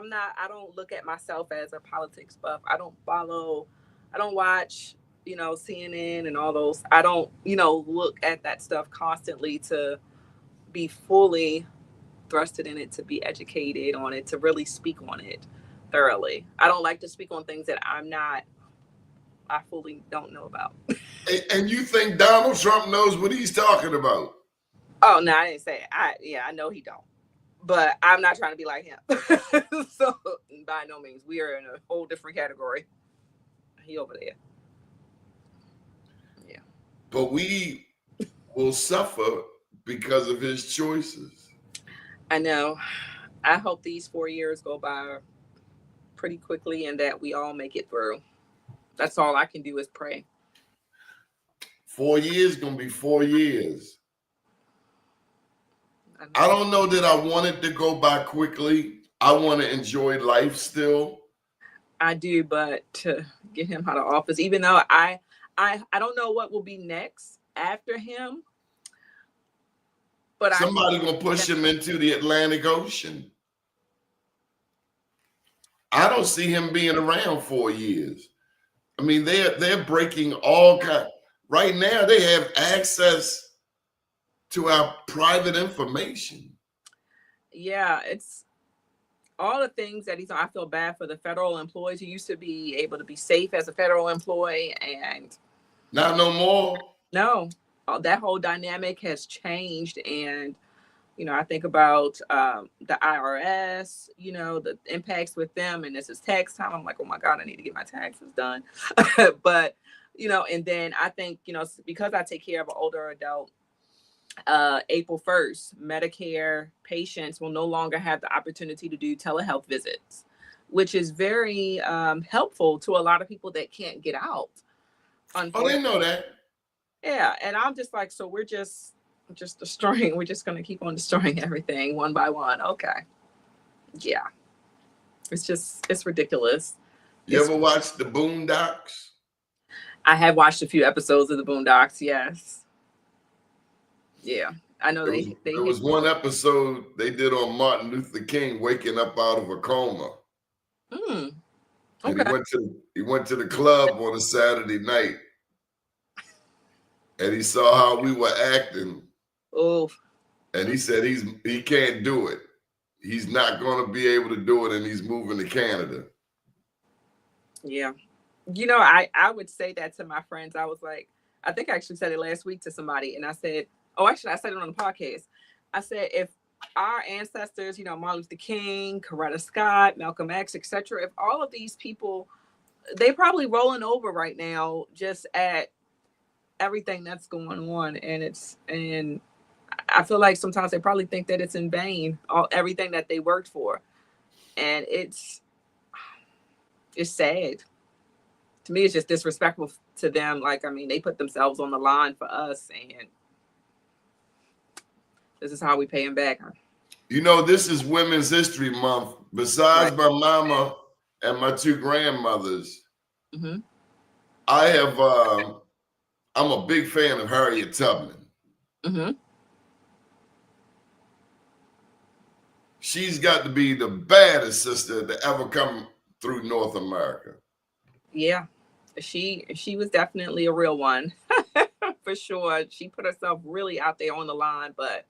not, I don't look at myself as a politics buff. I don't watch, CNN and all those. I don't, look at that stuff constantly to be fully thrusted in it, to be educated on it, to really speak on it thoroughly. I don't like to speak on things that I fully don't know about. And you think Donald Trump knows what he's talking about? Oh, no, I didn't say it. I know he don't. But I'm not trying to be like him. So by no means, we are in a whole different category. He over there. Yeah. But we will suffer because of his choices. I know. I hope these 4 years go by pretty quickly and that we all make it through. That's all I can do is pray. 4 years gonna be 4 years. I don't know that I want it to go by quickly. I want to enjoy life still. I do, but to get him out of office, even though I don't know what will be next after him. But somebody gonna push him into the Atlantic Ocean. I don't see him being around 4 years. I mean, they're breaking all kinds. Right now, they have access to our private information. Yeah, it's all the things that he's on. I feel bad for the federal employees who used to be able to be safe as a federal employee, and not no more. No, that whole dynamic has changed. And I think about the IRS, the impacts with them, and this is tax time. I'm like, oh my God, I need to get my taxes done. But and then I think because I take care of an older adult, April 1st, Medicare patients will no longer have the opportunity to do telehealth visits, which is very helpful to a lot of people that can't get out. Oh, they know that. Yeah, and I'm just like, so we're just destroying. We're just going to keep on destroying everything one by one. Okay. Yeah. It's ridiculous. You ever watched the Boondocks? I have watched a few episodes of the Boondocks, yes. Yeah, I know there was one episode they did on Martin Luther King waking up out of a coma. Okay. And he went to the club on a Saturday night, and he saw how we were acting. Oh. And he said he can't do it. He's not going to be able to do it, and he's moving to Canada. Yeah. I would say that to my friends. I was like, I think I actually said it last week to somebody, and I said, I said it on the podcast. I said, if our ancestors, Martin Luther King, Coretta Scott, Malcolm X, etc., if all of these people, they're probably rolling over right now just at everything that's going on. And I feel like sometimes they probably think that it's in vain, everything that they worked for. And it's sad. To me, it's just disrespectful to them. Like, I mean, they put themselves on the line for us, and this is how we pay them back. This is Women's History Month. Besides my mama and my two grandmothers, I have, I'm a big fan of Harriet Tubman. She's got to be the baddest sister to ever come through North America. Yeah, she was definitely a real one. For sure. She put herself really out there on the line, but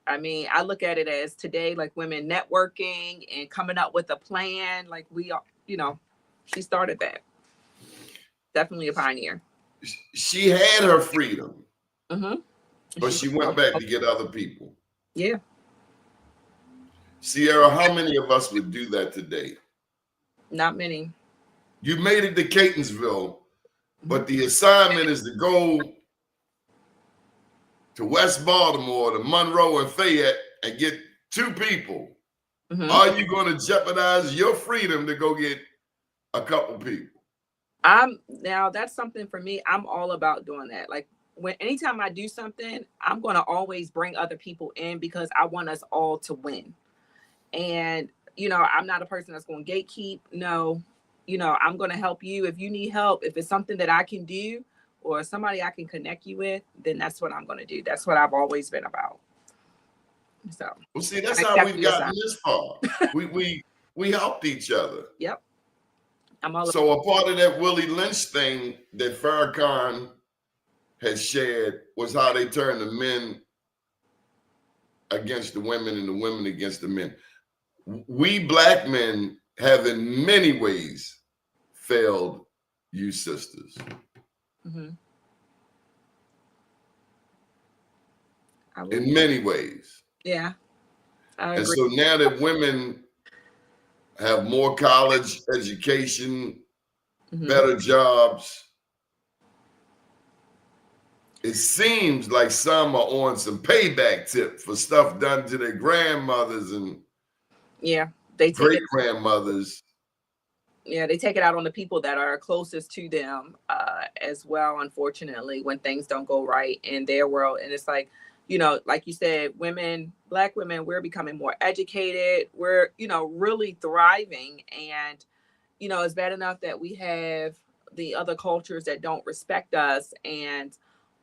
I mean, I look at it as today, like women networking and coming up with a plan. Like we are, she started that. Definitely a pioneer. She had her freedom, but she went back to get other people. Yeah. Sierra, how many of us would do that today? Not many. You made it to Catonsville, but the assignment is to go to West Baltimore, to Monroe and Fayette, and get two people. Are you going to jeopardize your freedom to go get a couple people? Now that's something for me. I'm all about doing that. Like anytime I do something, I'm going to always bring other people in because I want us all to win. And, I'm not a person that's going to gatekeep. No, I'm going to help you. If you need help, if it's something that I can do or somebody I can connect you with, then that's what I'm going to do. That's what I've always been about. So, well, see, that's how we've gotten this far. We helped each other. Yep. So a part of that Willie Lynch thing that Farrakhan had shared was how they turned the men against the women and the women against the men. We black men have in many ways failed you sisters. Mm-hmm. In many ways. Yeah. I and agree. so now that women have more college education, better jobs, it seems like some are on some payback tip for stuff done to their grandmothers and they great grandmothers. Yeah, they take it out on the people that are closest to them as well, unfortunately, when things don't go right in their world. And it's like, like you said, black women, we're becoming more educated. We're, really thriving. And, it's bad enough that we have the other cultures that don't respect us and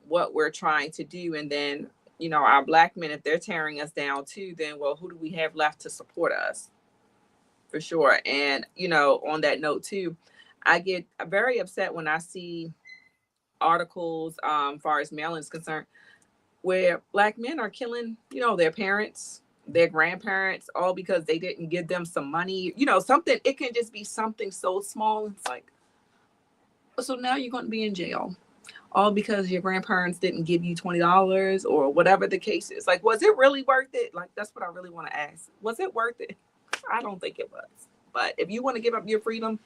what we're trying to do. And then, our black men, if they're tearing us down too, then, well, who do we have left to support us? For sure. And, on that note too, I get very upset when I see articles, far as mailing is concerned, where black men are killing, their parents, their grandparents, all because they didn't give them some money, something. It can just be something so small. It's like, so now you're going to be in jail, all because your grandparents didn't give you $20 or whatever the case is. Like, was it really worth it? Like, that's what I really want to ask. Was it worth it? I don't think it was. But if you want to give up your freedom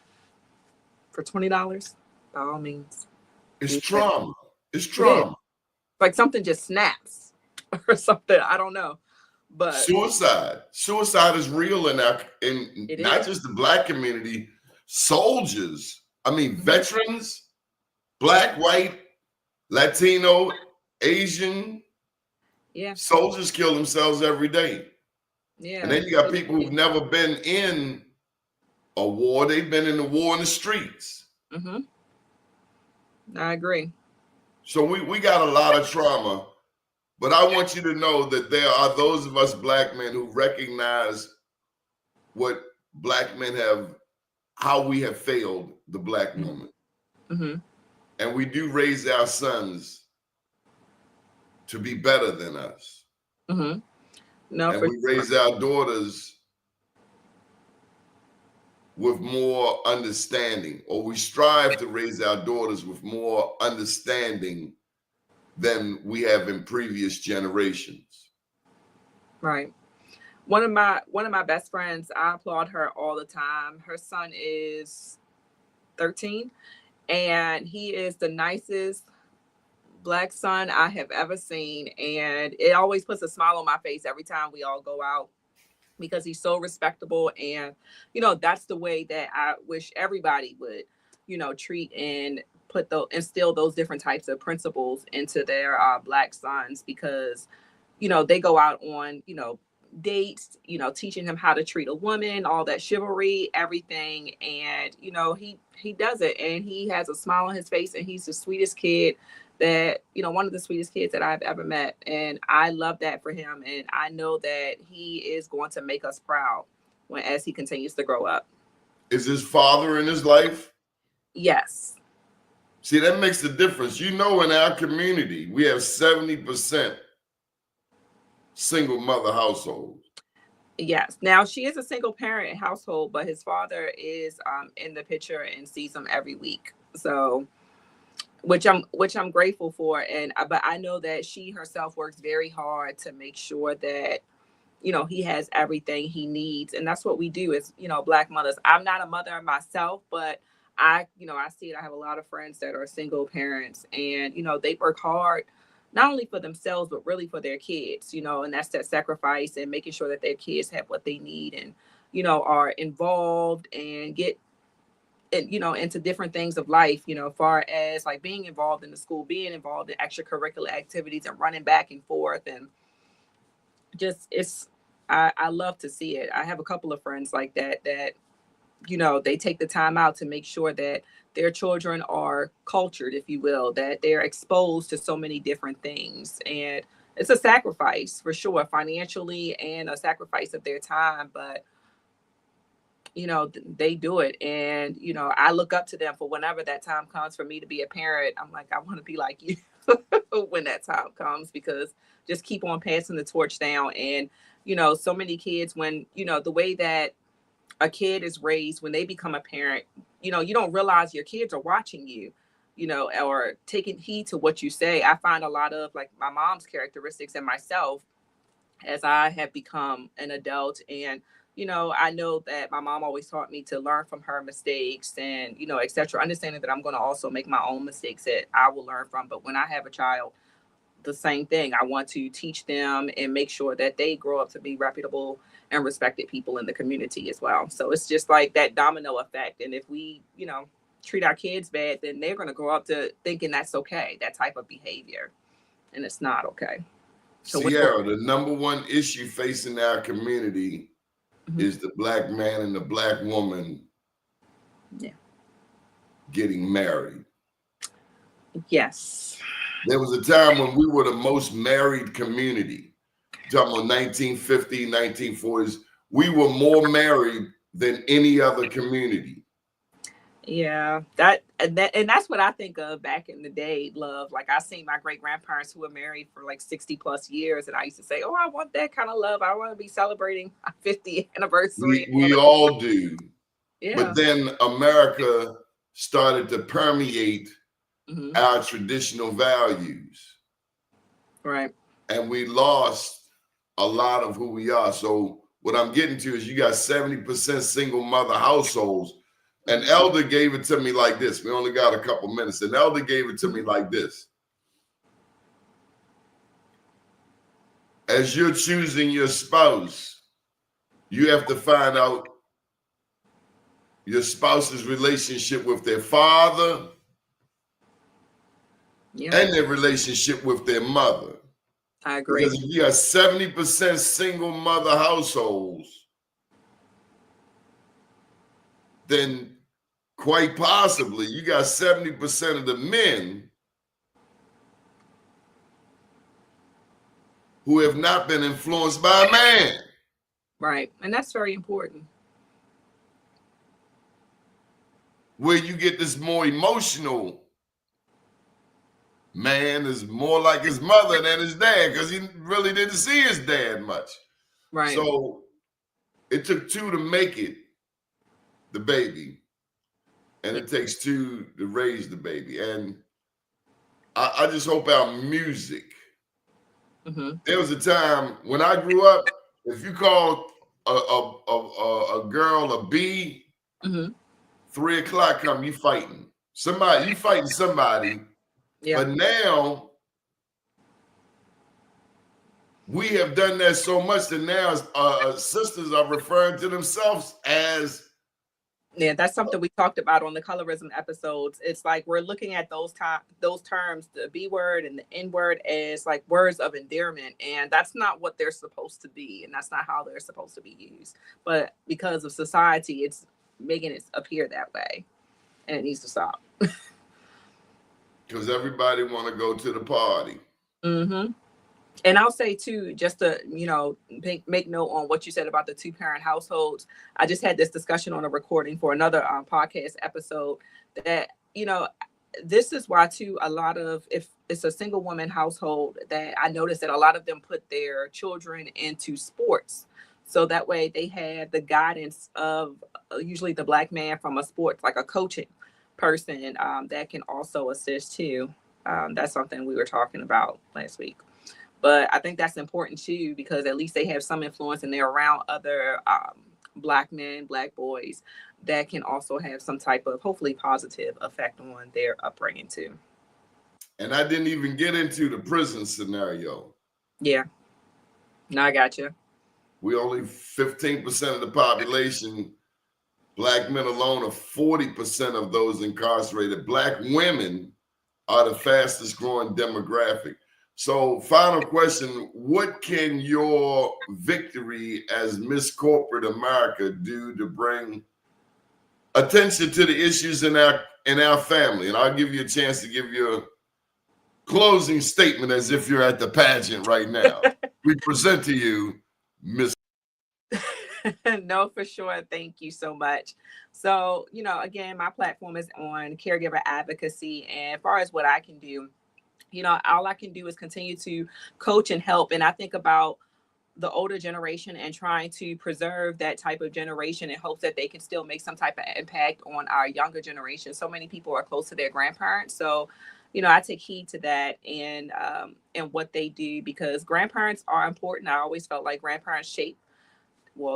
for $20, by all means. It's trauma. It's trauma. Like something just snaps or something. I don't know. But suicide is real in not just the black community, soldiers. I mean, veterans, black, white, Latino, Asian. Yeah. Soldiers kill themselves every day. Yeah. And then you got people who've never been in a war. They've been in the war in the streets. I agree. So we got a lot of trauma. But I want you to know that there are those of us black men who recognize what black men how we have failed the black woman. And we do raise our sons to be better than us. No, and we raise our daughters with more understanding, or we strive to raise our daughters with more understanding than we have in previous generations. Right. One of my best friends, I applaud her all the time. Her son is 13, and he is the nicest black son I have ever seen. And it always puts a smile on my face every time we all go out, because he's so respectable. And, that's the way that I wish everybody would, treat and instill those different types of principles into their black sons, because, they go out on, dates, teaching him how to treat a woman, all that chivalry, everything. And, he does it, and he has a smile on his face, and he's the sweetest kid that, one of the sweetest kids that I've ever met. And I love that for him. And I know that he is going to make us proud as he continues to grow up. Is his father in his life? Yes. See, that makes a difference. In our community, we have 70% single mother households. Yes. Now, she is a single parent household, but his father is in the picture and sees him every week. So, which I'm grateful for. But I know that she herself works very hard to make sure that, he has everything he needs. And that's what we do as, black mothers. I'm not a mother myself, but I see it. I have a lot of friends that are single parents, and, they work hard, not only for themselves, but really for their kids, and that's that sacrifice and making sure that their kids have what they need and, are involved and get into different things of life, far as like being involved in the school, being involved in extracurricular activities and running back and forth. And just, I love to see it. I have a couple of friends like that, they take the time out to make sure that their children are cultured, if you will, that they're exposed to so many different things. And it's a sacrifice for sure, financially, and a sacrifice of their time. But, they do it. And, I look up to them for whenever that time comes for me to be a parent. I'm like, I want to be like you when that time comes, because just keep on passing the torch down. And, so many kids, when, the way that a kid is raised, when they become a parent, you don't realize your kids are watching you, or taking heed to what you say. I find a lot of like my mom's characteristics in myself as I have become an adult. And, I know that my mom always taught me to learn from her mistakes and, et cetera, understanding that I'm going to also make my own mistakes that I will learn from. But when I have a child, the same thing. I want to teach them and make sure that they grow up to be reputable and respected people in the community as well. So it's just like that domino effect. And if we, treat our kids bad, then they're going to grow up to thinking that's okay, that type of behavior. And it's not okay. So Sierra, the number one issue facing our community is the Black man and the Black woman getting married. Yes. There was a time when we were the most married community. Talking about 1950s, 1940s. We were more married than any other community. Yeah, and that's what I think of back in the day, love. Like I seen my great grandparents who were married for like 60 plus years, and I used to say, "Oh, I want that kind of love. I want to be celebrating my 50th anniversary." We all do. Yeah. But then America started to permeate our traditional values. Right. And we lost a lot of who we are. So what I'm getting to is you got 70% single mother households. An elder gave it to me like this. We only got a couple minutes. An elder gave it to me like this. As you're choosing your spouse, you have to find out your spouse's relationship with their father and their relationship with their mother. I agree. Because if you have 70% single mother households, then quite possibly you got 70% of the men who have not been influenced by a man. Right. And that's very important. Where you get this more emotional man is more like his mother than his dad, because he really didn't see his dad much. Right. So it took two to make it, the baby, and it takes two to raise the baby. And I just hope our music. There was a time when I grew up, if you called a girl a B, 3 o'clock come, you fighting somebody. You fighting somebody. Yeah. But now we have done that so much that now sisters are referring to themselves as. Yeah, that's something we talked about on the colorism episodes. It's like we're looking at those terms, the B word and the N word, as like words of endearment, and that's not what they're supposed to be, and that's not how they're supposed to be used. But because of society, it's making it appear that way, and it needs to stop. Because everybody want to go to the party. And I'll say too, just to make note on what you said about the 2-parent households. I just had this discussion on a recording for another podcast episode that this is why too, a lot of, if it's a single woman household, that I noticed that a lot of them put their children into sports, so that way they have the guidance of usually the Black man from a sports, like a coaching person, that can also assist too. That's something we were talking about last week. But I think that's important too, because at least they have some influence and they're around other Black men, Black boys that can also have some type of hopefully positive effect on their upbringing too. And I didn't even get into the prison scenario. Yeah. No, I got you. We only 15% of the population Black men alone are 40% of those incarcerated. Black women are the fastest growing demographic. So final question, what can your victory as Miss Corporate America do to bring attention to the issues in our family? And I'll give you a chance to give your closing statement as if you're at the pageant right now. We present to you Miss. No, for sure. Thank you so much. So, again, my platform is on caregiver advocacy. And as far as what I can do, all I can do is continue to coach and help. And I think about the older generation and trying to preserve that type of generation in hopes that they can still make some type of impact on our younger generation. So many people are close to their grandparents. So, I take heed to that and what they do, because grandparents are important. I always felt like grandparents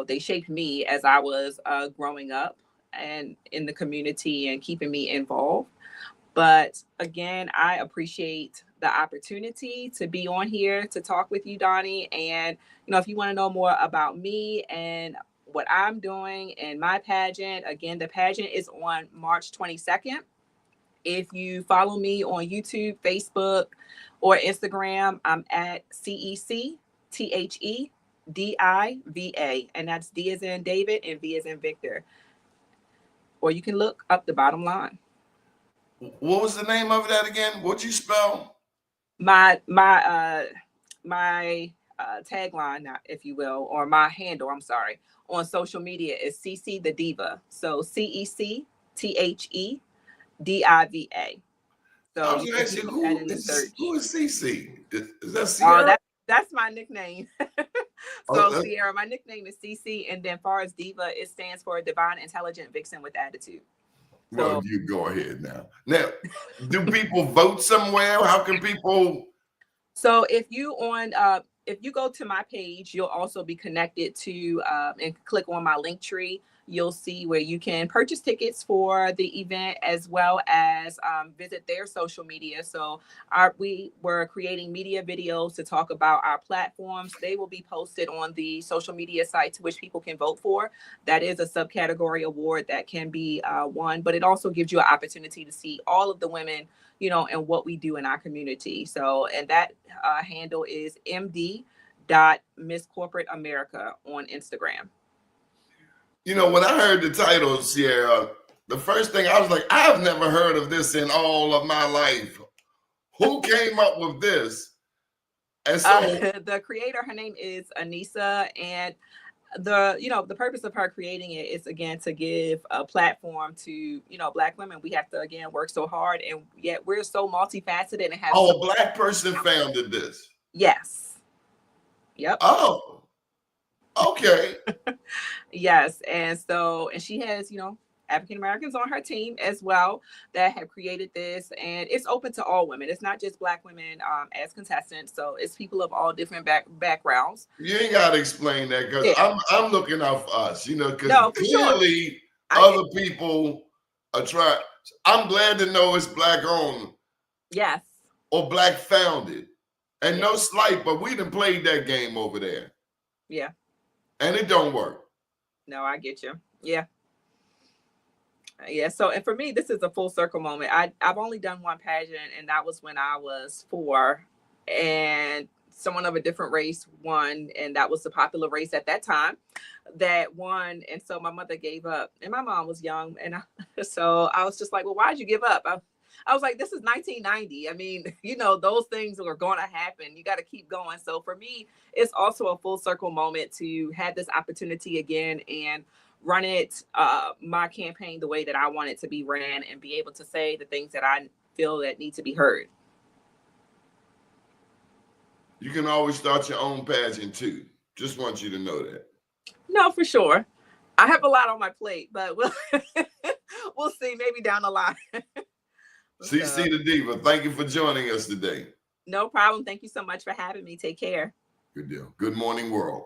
they shaped me as I was growing up and in the community and keeping me involved. But again, I appreciate the opportunity to be on here to talk with you, Doni. And, if you want to know more about me and what I'm doing in my pageant, again, the pageant is on March 22nd. If you follow me on YouTube, Facebook, or Instagram, I'm at CECTHEDIVA, and that's D as in David and V as in Victor. Or you can look up the bottom line. What was the name of that again? What'd you spell? My tagline, if you will, or my handle, I'm sorry, on social media is CC the Diva. So CECTHEDIVA. So I was going to ask you, who is CC? Is that Sierra? That's my nickname. Sierra, my nickname is CC, and then far as Diva, it stands for Divine Intelligent Vixen with Attitude. Well, you go ahead now. Now, do people vote somewhere? How can people? So if you go to my page, you'll also be connected to and click on my link tree. You'll see where you can purchase tickets for the event, as well as visit their social media. So we were creating media videos to talk about our platforms. They will be posted on the social media sites, which people can vote for. That is a subcategory award that can be won, but it also gives you an opportunity to see all of the women, and what we do in our community. So, and that handle is md.misscorporateamerica on Instagram. When I heard the title, Sierra, the first thing I was like, I've never heard of this in all of my life. Who came up with this? And so the creator, her name is Anissa, and the purpose of her creating it is, again, to give a platform to Black women. We have to, again, work so hard, and yet we're so multifaceted and have. A Black person founded this. Yes. Yep. Oh. Okay. Yes. And she has, African Americans on her team as well that have created this, and it's open to all women. It's not just Black women as contestants. So it's people of all different backgrounds. You ain't got to explain that, because I'm looking out for us, because clearly other people are trying. I'm glad to know it's Black owned. Yes. Or Black founded. And no slight, but we done played that game over there. Yeah. And it don't work. No, I get you. Yeah. Yeah. So, and for me, this is a full circle moment. I've only done one pageant, and that was when I was 4, and someone of a different race won, and that was the popular race at that time that won. And so my mother gave up, and my mom was young, and so I was just like, well, why'd you give up? I was like, this is 1990. I mean, those things are going to happen. You got to keep going. So for me, it's also a full circle moment to have this opportunity again and run it, my campaign, the way that I want it to be ran, and be able to say the things that I feel that need to be heard. You can always start your own pageant too. Just want you to know that. No, for sure. I have a lot on my plate, but we'll see, maybe down the line. CC the Diva, thank you for joining us today. No problem. Thank you so much for having me. Take care. Good deal. Good morning, world.